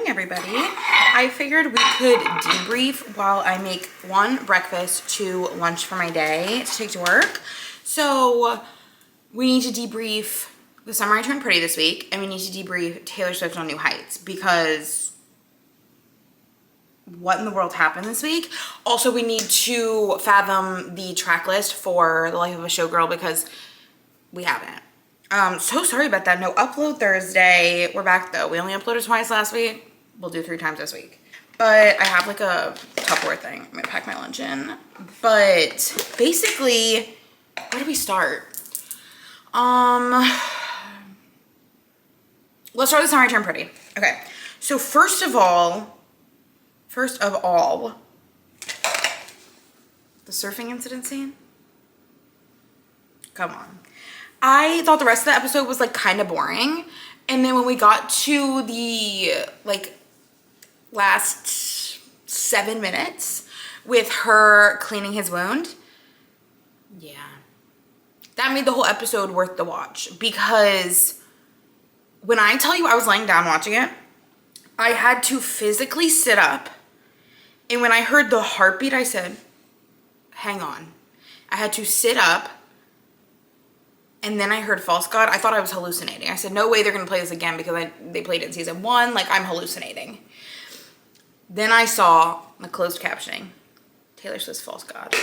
morning, everybody. I figured we could debrief while I make 1, breakfast, 2, lunch for my day to take to work. So we need to debrief The Summer I Turned Pretty this week, and we need to debrief Taylor Swift on New Heights, because what in the world happened this week? Also, we need to fathom the track list for The Life of a Showgirl, because we haven't. So sorry about that. No upload Thursday. We're back though. We only uploaded twice last week. We'll do 3 times this week. But I have like a Tupperware thing. I'm gonna pack my lunch in. But basically, where do we start? Let's start with The Summer I Turned Pretty. Okay. So first of all, the surfing incident scene. Come on. I thought the rest of the episode was like kind of boring, and then when we got to the like last 7 minutes with her cleaning his wound, yeah, that made the whole episode worth the watch. Because when I tell you I was laying down watching it, I had to physically sit up, and when I heard the heartbeat, I said, hang on. I had to sit up. And then I heard False God. I thought I was hallucinating. I said, no way they're going to play this again, because they played it in season 1. Like, I'm hallucinating. Then I saw the closed captioning. Taylor Swift's False God.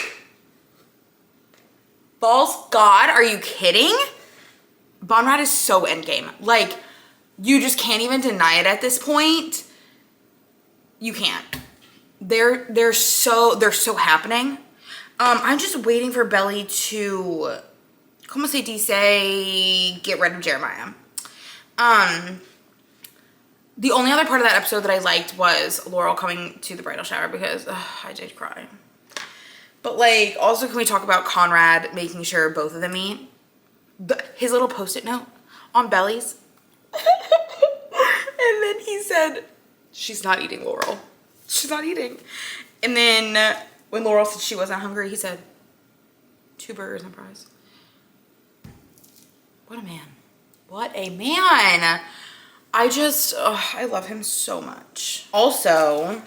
False God? Are you kidding? Bonrad is so endgame. Like, you just can't even deny it at this point. You can't. They're so happening. I'm just waiting for Belly to... Como se dice, get rid of Jeremiah. The only other part of that episode that I liked was Laurel coming to the bridal shower, because I did cry. But like, also, can we talk about Conrad making sure both of them eat? His little post-it note on Belly's. And then he said, she's not eating, Laurel. She's not eating. And then when Laurel said she wasn't hungry, he said, 2 burgers and fries. What a man. What a man. I love him so much. Also,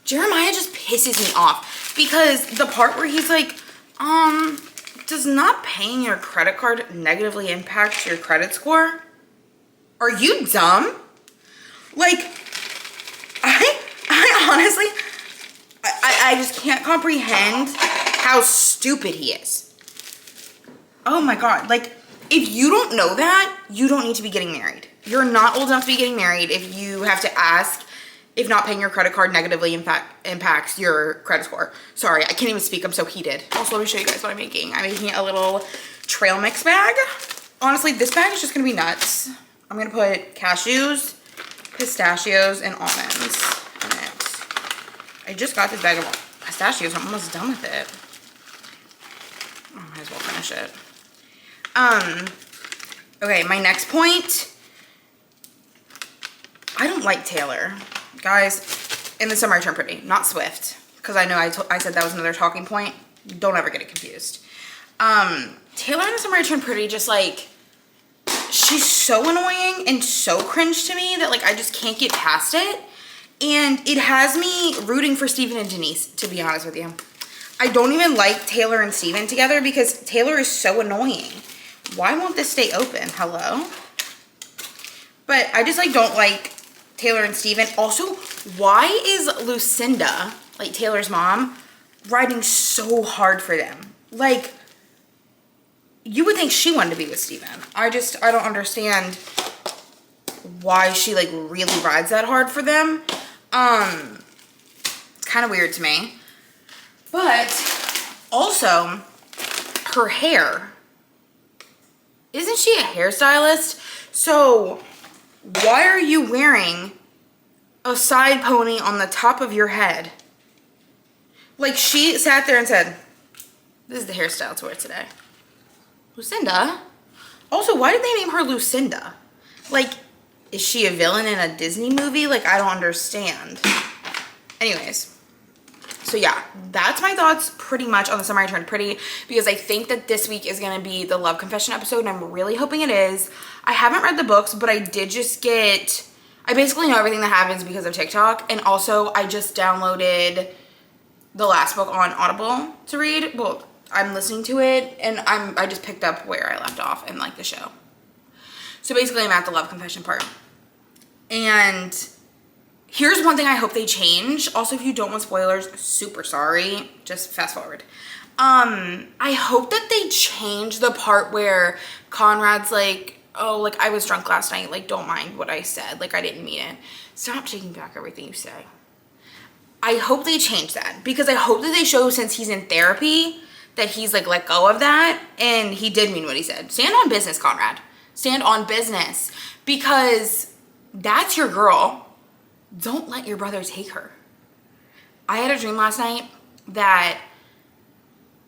Jeremiah just pisses me off, because the part where he's like, does not paying your credit card negatively impact your credit score? Are you dumb? Like, I honestly, I just can't comprehend how stupid he is. Oh my God. Like, if you don't know that, you don't need to be getting married. You're not old enough to be getting married if you have to ask if not paying your credit card negatively impacts your credit score. Sorry, I can't even speak. I'm so heated. Also, let me show you guys what I'm making. I'm making a little trail mix bag. Honestly, this bag is just going to be nuts. I'm going to put cashews, pistachios, and almonds in it. I just got this bag of pistachios. I'm almost done with it. I might as well finish it. Okay, my next point. I don't like Taylor. Guys, in The Summer I Turned Pretty, not Swift. Because I know I said that was another talking point. Don't ever get it confused. Taylor in The Summer I Turned Pretty, just like, she's so annoying and so cringe to me that like I just can't get past it. And it has me rooting for Steven and Denise, to be honest with you. I don't even like Taylor and Steven together, because Taylor is so annoying. Why won't this stay open? Hello? But I just like don't like Taylor and Steven. Also, why is Lucinda, like Taylor's mom, riding so hard for them? Like, you would think she wanted to be with Steven. I don't understand why she like really rides that hard for them. It's kind of weird to me. But also, her hair. Isn't she a hairstylist? So why are you wearing a side pony on the top of your head? Like, she sat there and said, this is the hairstyle to wear today. Lucinda? Also, why did they name her Lucinda? Like, is she a villain in a Disney movie? Like, I don't understand. Anyways. So yeah, that's my thoughts pretty much on The Summer I Turned Pretty, because I think that this week is going to be the love confession episode, and I'm really hoping it is. I haven't read the books, but I did just get I basically know everything that happens because of TikTok. And also I just downloaded the last book on Audible to read. Well, I'm listening to it and I just picked up where I left off in like the show. So basically I'm at the love confession part. And here's one thing I hope they change. Also, if you don't want spoilers, super sorry. Just fast forward. I hope that they change the part where Conrad's like, oh, like I was drunk last night. Like, don't mind what I said. Like, I didn't mean it. Stop taking back everything you say. I hope they change that because I hope that they show since he's in therapy that he's like let go of that and he did mean what he said. Stand on business, Conrad. Stand on business because that's your girl. Don't let your brother take her. I had a dream last night that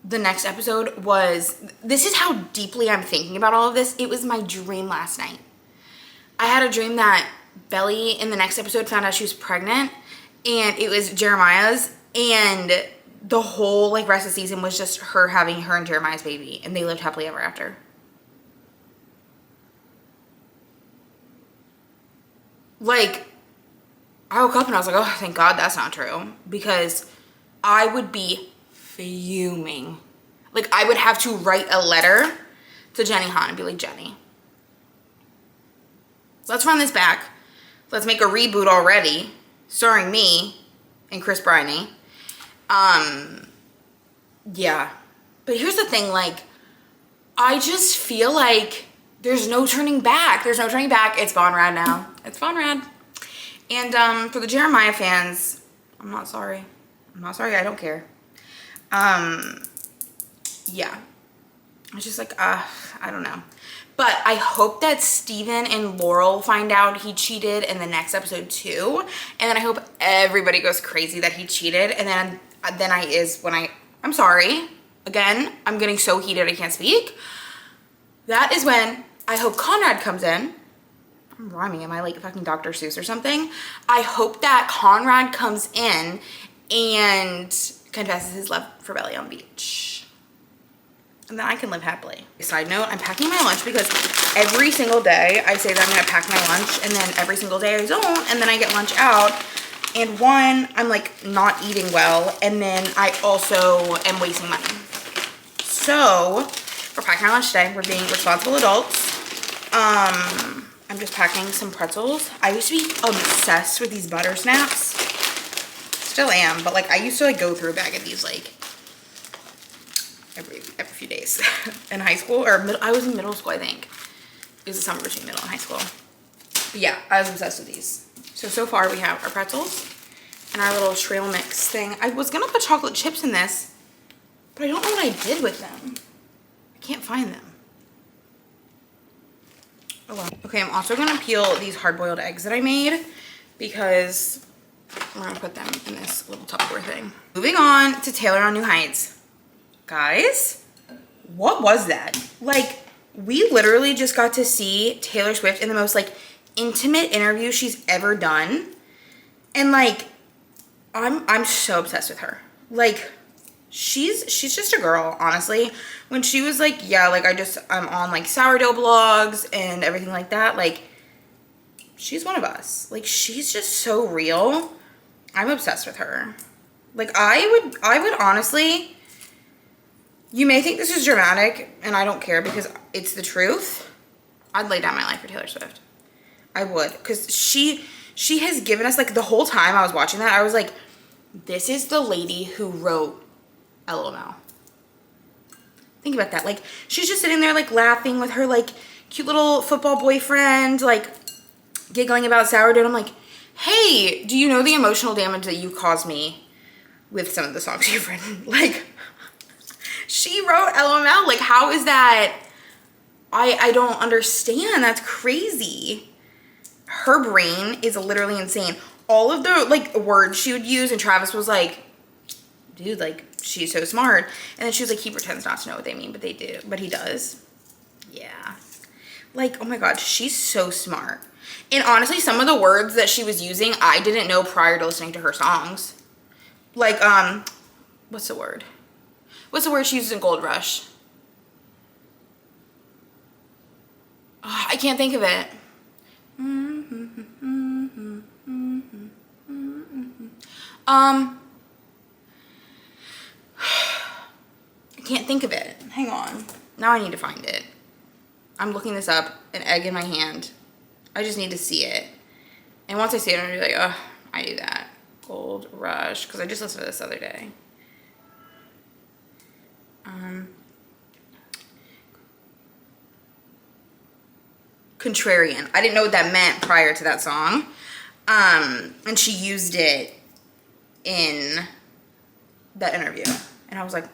the next episode was, this is how deeply I'm thinking about all of this. It was my dream last night. I had a dream that Belly in the next episode found out she was pregnant and it was Jeremiah's, and the whole like rest of the season was just her having her and Jeremiah's baby and they lived happily ever after. Like, I woke up and I was like, oh, thank God that's not true, because I would be fuming. Like, I would have to write a letter to Jenny Han and be like, Jenny, let's run this back. Let's make a reboot already, starring me and Chris Briney. Yeah. But here's the thing, like, I just feel like there's no turning back. There's no turning back. It's Von Rad now. It's Von Rad. And for the Jeremiah fans, I'm not sorry. I'm not sorry. I don't care. Yeah. It's just like, I don't know. But I hope that Steven and Laurel find out he cheated in the next episode too. And then I hope everybody goes crazy that he cheated. And then I'm sorry. Again, I'm getting so heated I can't speak. That is when I hope Conrad comes in. I'm rhyming. Am I like fucking Dr. Seuss or something? I hope that Conrad comes in and confesses his love for Belly on the beach. And then I can live happily. Side note, I'm packing my lunch because every single day I say that I'm gonna pack my lunch and then every single day I don't, and then I get lunch out. And one, I'm like not eating well, and then I also am wasting money. So we're packing our lunch today. We're being responsible adults. I'm just packing some pretzels. I used to be obsessed with these butter snaps. Still am, but like I used to like go through a bag of these like every few days in high school, or I was in middle school, I think. It was the summer between middle and high school. But yeah, I was obsessed with these. So far we have our pretzels and our little trail mix thing. I was gonna put chocolate chips in this, but I don't know what I did with them. I can't find them. Oh well. Okay, I'm also gonna peel these hard-boiled eggs that I made because we're gonna put them in this little Tupperware thing. Moving on to Taylor on New Heights. Guys, what was that? Like, we literally just got to see Taylor Swift in the most like intimate interview she's ever done. And like, I'm so obsessed with her. Like, she's just a girl, honestly. When she was like, yeah, like I'm on like sourdough blogs and everything like that, like she's one of us. Like, she's just so real. I'm obsessed with her. Like, I would honestly, you may think this is dramatic and I don't care because it's the truth. I'd lay down my life for Taylor Swift. I would, because she has given us, like, the whole time I was watching that, I was like, this is the lady who wrote LML. Think about that. Like, she's just sitting there, like, laughing with her, like, cute little football boyfriend, like, giggling about sourdough. And I'm like, hey, do you know the emotional damage that you caused me with some of the songs you've written? Like, she wrote LML. Like, how is that? I don't understand. That's crazy. Her brain is literally insane. All of the like words she would use, and Travis was like, dude, like, she's so smart. And then she was like, he pretends not to know what they mean, but they do. But he does. Yeah. Like, oh my God, she's so smart. And honestly, some of the words that she was using, I didn't know prior to listening to her songs. Like, what's the word? What's the word she uses in Gold Rush? Oh, I can't think of it. I can't think of it. Hang on. Now I need to find it. I'm looking this up, an egg in my hand. I just need to see it. And once I see it, I'm gonna be like, oh, I do that. Gold Rush, because I just listened to this the other day. Contrarian. I didn't know what that meant prior to that song. And she used it in that interview. And I was like,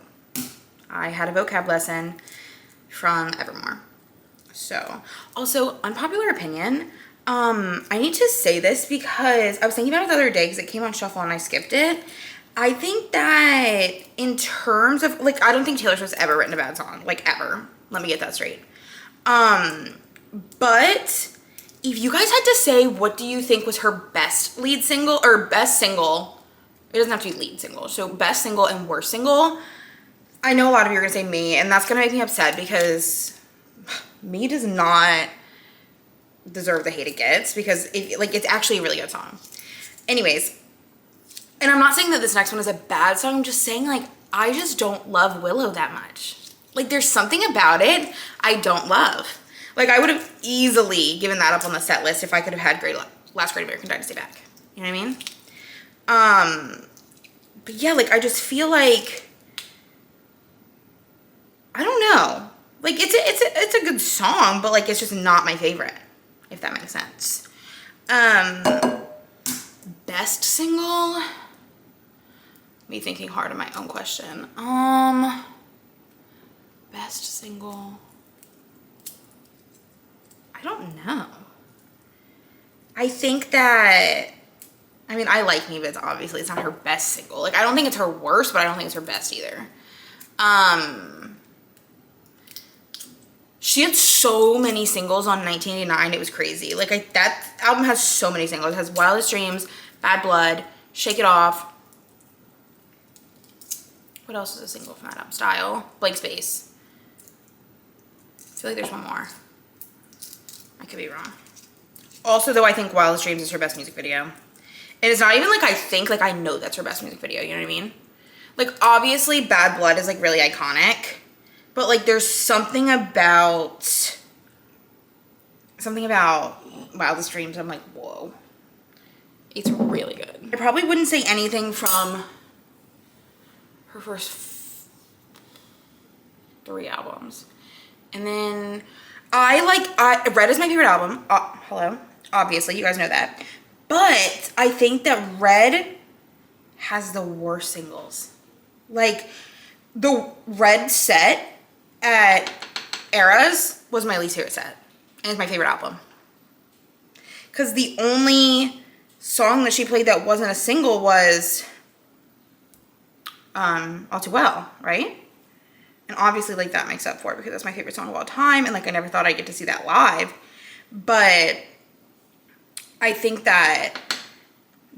I had a vocab lesson from Evermore. So, also, unpopular opinion. I need to say this because I was thinking about it the other day because it came on shuffle and I skipped it. I think that in terms of, like, I don't think Taylor Swift's ever written a bad song. Like, ever. Let me get that straight. But if you guys had to say, what do you think was her best lead single or best single? It doesn't have to be lead single. So best single and worst single. I know a lot of you are gonna say Me, and that's gonna make me upset because Me does not deserve the hate it gets because it's actually a really good song. Anyways, and I'm not saying that this next one is a bad song. I'm just saying, like, I just don't love Willow that much. Like, there's something about it I don't love. Like, I would have easily given that up on the set list if I could have had Last Great American Dynasty back. You know what I mean? But yeah, like, I just feel like, I don't know. Like, it's a good song, but, like, it's just not my favorite, if that makes sense. Best single? Me thinking hard on my own question. Best single. I don't know. I think that, I mean, I like Me, but obviously it's not her best single. Like, I don't think it's her worst, but I don't think it's her best either. She had so many singles on 1989, it was crazy. Like, that album has so many singles. It has Wildest Dreams, Bad Blood, Shake It Off. What else is a single from that album? Style, Blank Space. I feel like there's one more. I could be wrong. Also, though, I think Wildest Dreams is her best music video. And it's not even like I think, like, I know that's her best music video, you know what I mean? Like, obviously, Bad Blood is, like, really iconic. But, like, there's something about Wildest Dreams. I'm like, whoa. It's really good. I probably wouldn't say anything from her first 3 albums. And then Red is my favorite album. Hello. Obviously, you guys know that. But I think that Red has the worst singles. Like, the Red set at Eras was my least favorite set. And it's my favorite album. Because the only song that she played that wasn't a single was All Too Well, right? And obviously, like, that makes up for it because that's my favorite song of all time. And, like, I never thought I'd get to see that live. But I think that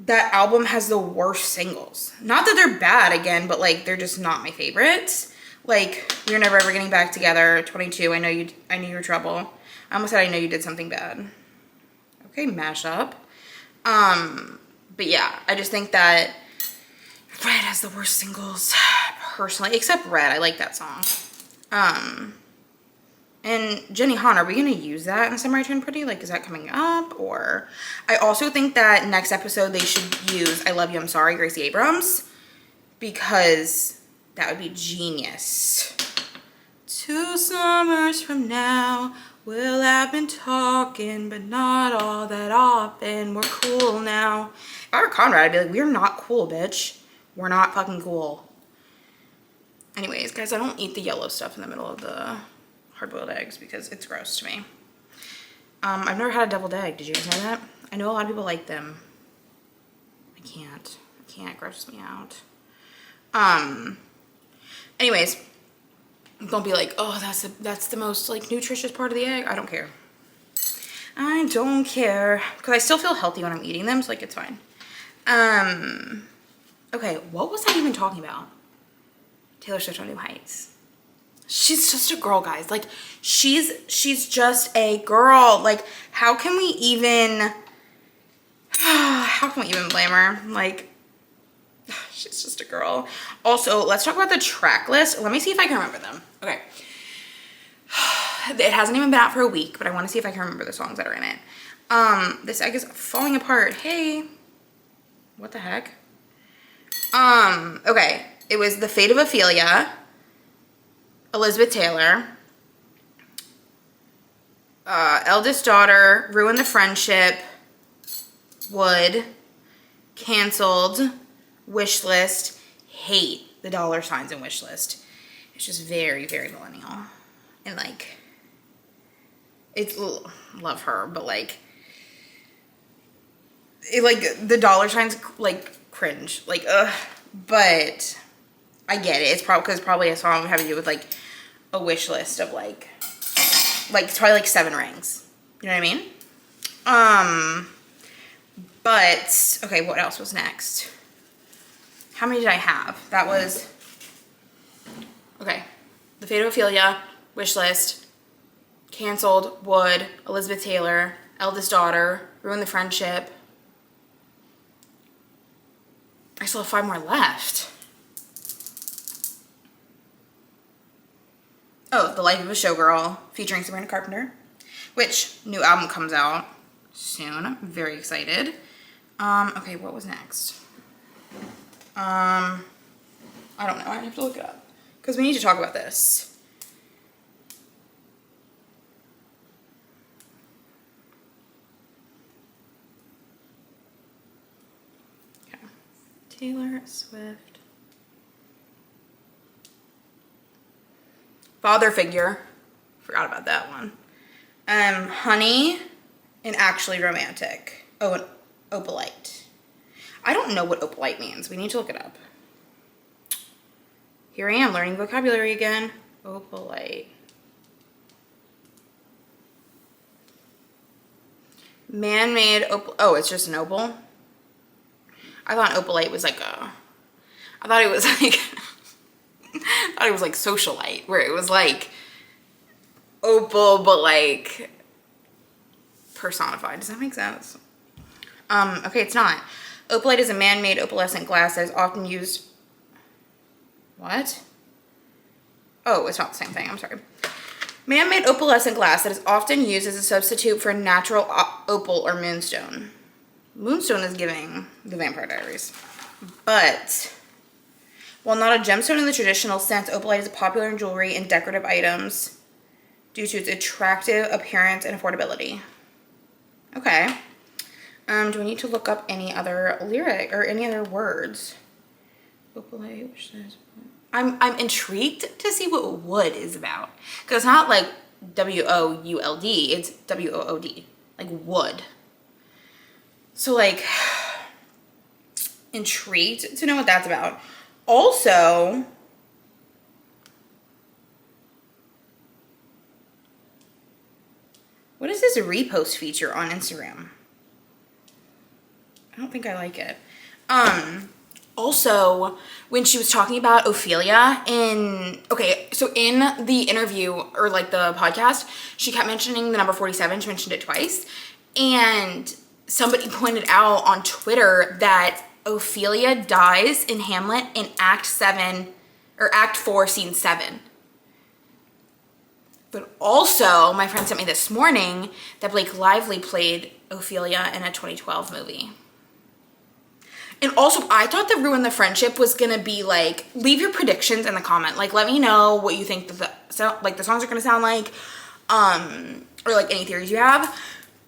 that album has the worst singles. Not that they're bad, again, but, like, they're just not my favorites. Like, We're Never Ever Getting Back Together, 22, I Knew You Were Trouble. I almost said I Know You Did Something Bad. Okay, mashup. But yeah, I just think that Red has the worst singles, personally. Except Red, I like that song. And Jenny Han, are we gonna use that in Summer I Turned Pretty? Like, is that coming up? Or I also think that next episode they should use I Love You, I'm Sorry, Gracie Abrams, because that would be genius. 2 summers from now, we'll have been talking, but not all that often. We're cool now. If I were Conrad, I'd be like, we're not cool, bitch. We're not fucking cool. Anyways, guys, I don't eat the yellow stuff in the middle of the hard-boiled eggs because it's gross to me. I've never had a deviled egg. Did you guys know that? I know a lot of people like them. I can't. It grosses me out. Anyways, don't be like, oh, that's the most, like, nutritious part of the egg. I don't care. I don't care. Because I still feel healthy when I'm eating them, so, like, it's fine. Okay, what was I even talking about? Taylor Swift on New Heights. She's just a girl, guys. Like, she's just a girl. Like, how can we even blame her? Like, She's just a girl. Also, let's talk about the track list. Let me see if I can remember them. Okay. It hasn't even been out for a week, but I want to see if I can remember the songs that are in it. This egg is falling apart. Hey. What the heck? Okay. It was The Fate of Ophelia, Elizabeth Taylor, Eldest Daughter, Ruin the Friendship, Would, Canceled, Wishlist, hate the dollar signs in Wishlist. It's just very, very millennial. And like, it's, love her, but like, it, like, the dollar signs, like, cringe. Like, ugh. But I get it. It's probably, because probably a song having to do with like a wish list of like it's probably like 7 rings. You know what I mean? But, okay, what else was next? How many did I have? That was, okay, The Fate of Ophelia, Wishlist, Canceled, Would, Elizabeth Taylor, Eldest Daughter, Ruin the Friendship. I still have 5 more left. Oh, The Life of a Showgirl, featuring Sabrina Carpenter, which new album comes out soon. I'm very excited. Okay, what was next? I don't know. I have to look it up because we need to talk about this. Okay. Taylor Swift. Father Figure. Forgot about that one. Honey and Actually Romantic. Oh, and Opalite. I don't know what opalite means. We need to look it up. Here I am learning vocabulary again. Opalite. Man-made opal. Oh, it's just an opal? I thought opalite was like a... I thought it was like... I thought it was like socialite, where it was like opal, but like personified. Does that make sense? Okay, it's not. Opalite is a man-made opalescent glass that is often used... What? Oh, it's not the same thing. I'm sorry. Man-made opalescent glass that is often used as a substitute for natural opal or moonstone. Moonstone is giving The Vampire Diaries. But while not a gemstone in the traditional sense, opalite is popular in jewelry and decorative items due to its attractive appearance and affordability. Okay. Do I need to look up any other lyric or any other words? Opalite, which says... I'm intrigued to see what wood is about. Because it's not like W-O-U-L-D, it's W-O-O-D. Like wood. So like, intrigued to know what that's about. Also, what is this repost feature on Instagram? I don't think I like it. Also, when she was talking about Ophelia okay, so in the interview or like the podcast, she kept mentioning the number 47. She mentioned it twice. And somebody pointed out on Twitter that Ophelia dies in Hamlet in Act 4, Scene 7. But also, my friend sent me this morning that Blake Lively played Ophelia in a 2012 movie. And also, I thought that Ruin the Friendship was gonna be like, leave your predictions in the comment. Like, let me know what you think the songs are gonna sound like, or like any theories you have.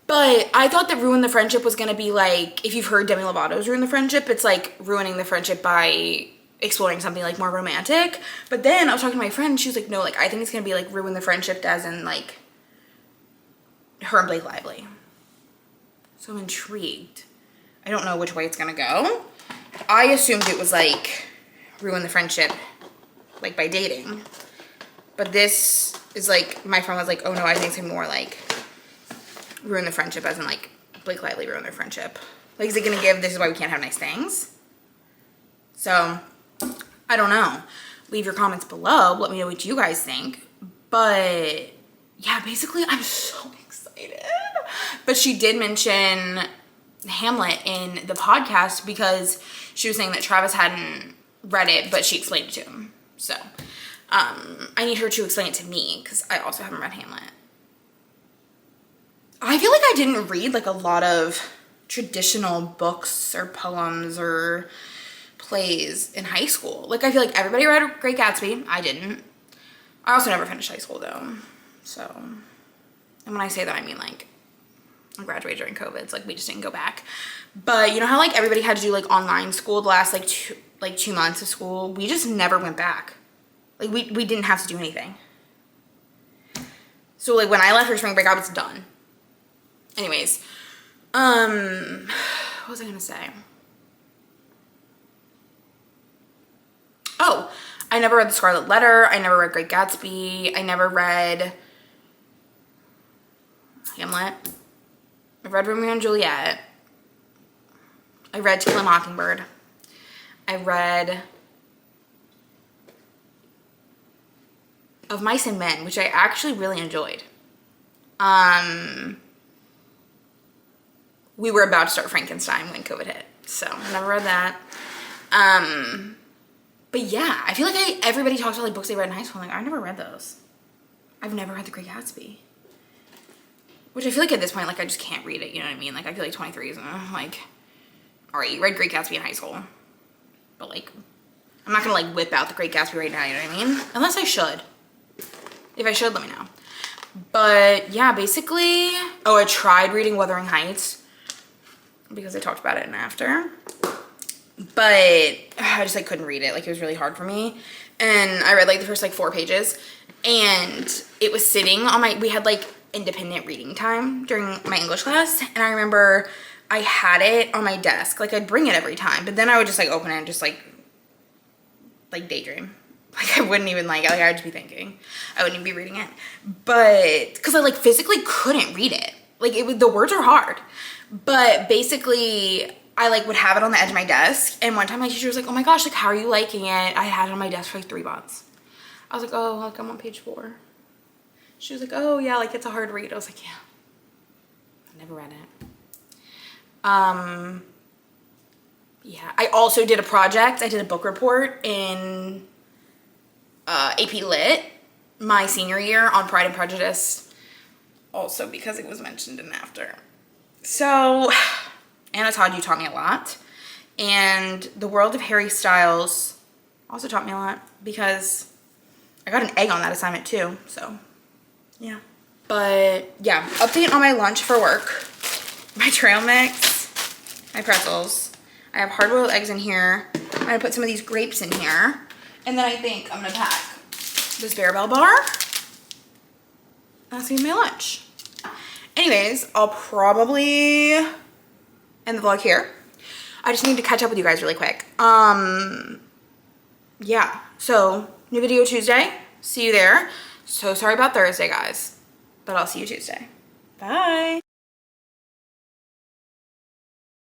But I thought that Ruin the Friendship was gonna be like, if you've heard Demi Lovato's Ruin the Friendship, it's like ruining the friendship by exploring something like more romantic. But then I was talking to my friend, and she was like, no, like I think it's gonna be like Ruin the Friendship as in like her and Blake Lively. So I'm intrigued. I don't know which way it's gonna go. I assumed it was like Ruin the Friendship, like by dating. But this is like, my friend was like, oh no, I think it's gonna be more like Ruin the Friendship as in like Blake Lively ruin their friendship. Like, is it gonna give, this is why we can't have nice things? So, I don't know. Leave your comments below. Let me know what you guys think. But yeah, basically I'm so excited. But she did mention Hamlet in the podcast because she was saying that Travis hadn't read it, but she explained it to him. So I need her to explain it to me because I also haven't read Hamlet. I feel like I didn't read like a lot of traditional books or poems or plays in high school. Like I feel like everybody read Great Gatsby. I didn't. I also never finished high school though. So, and when I say that, I mean like I graduated during COVID. It's like we just didn't go back. But you know how like everybody had to do like online school the last like 2 months of school? We just never went back. Like we didn't have to do anything. So like when I left for spring break, I was done. Anyways, what was I gonna say? Oh, I never read The Scarlet Letter. I never read Great Gatsby. I never read Hamlet. I read Romeo and Juliet. I read To Kill a Mockingbird. I read Of Mice and Men, which I actually really enjoyed. We were about to start Frankenstein when COVID hit, so I never read that. But yeah, I feel like everybody talks about like books they read in high school. I'm like, I never read those. I've never read The Great Gatsby. Which I feel like at this point, like I just can't read it, you know what I mean? Like I feel like 23 is like, all right, you read Great Gatsby in high school. But like, I'm not gonna like whip out The Great Gatsby right now, you know what I mean? Unless I should. If I should, let me know. But yeah, basically, oh, I tried reading Wuthering Heights because I talked about it in After. But I just like couldn't read it. Like it was really hard for me. And I read like the first like 4 pages and it was sitting on we had like independent reading time during my English class. And I remember I had it on my desk. Like I'd bring it every time, but then I would just like open it and just like daydream. Like I wouldn't even like I'd just be thinking. I wouldn't even be reading it. But cause I like physically couldn't read it. Like the words are hard. But basically I like would have it on the edge of my desk. And one time my teacher was like, oh my gosh, like how are you liking it? I had it on my desk for like 3 months. I was like, oh, like I'm on page 4. She was like, oh yeah, like it's a hard read. I was like, yeah, I never read it. Yeah, I also did a project. I did a book report in AP Lit my senior year on Pride and Prejudice. Also because it was mentioned in After. So Anna Todd, you taught me a lot. And The World of Harry Styles also taught me a lot because I got an egg on that assignment too. So yeah. But yeah, update on my lunch for work. My trail mix, my pretzels. I have hard-boiled eggs in here. I'm gonna put some of these grapes in here. And then I think I'm gonna pack this Bearbell bar. That's gonna be my lunch. Anyways, I'll probably end the vlog here. I just need to catch up with you guys really quick. Yeah, so new video Tuesday. See you there. So sorry about Thursday, guys, but I'll see you Tuesday. Bye.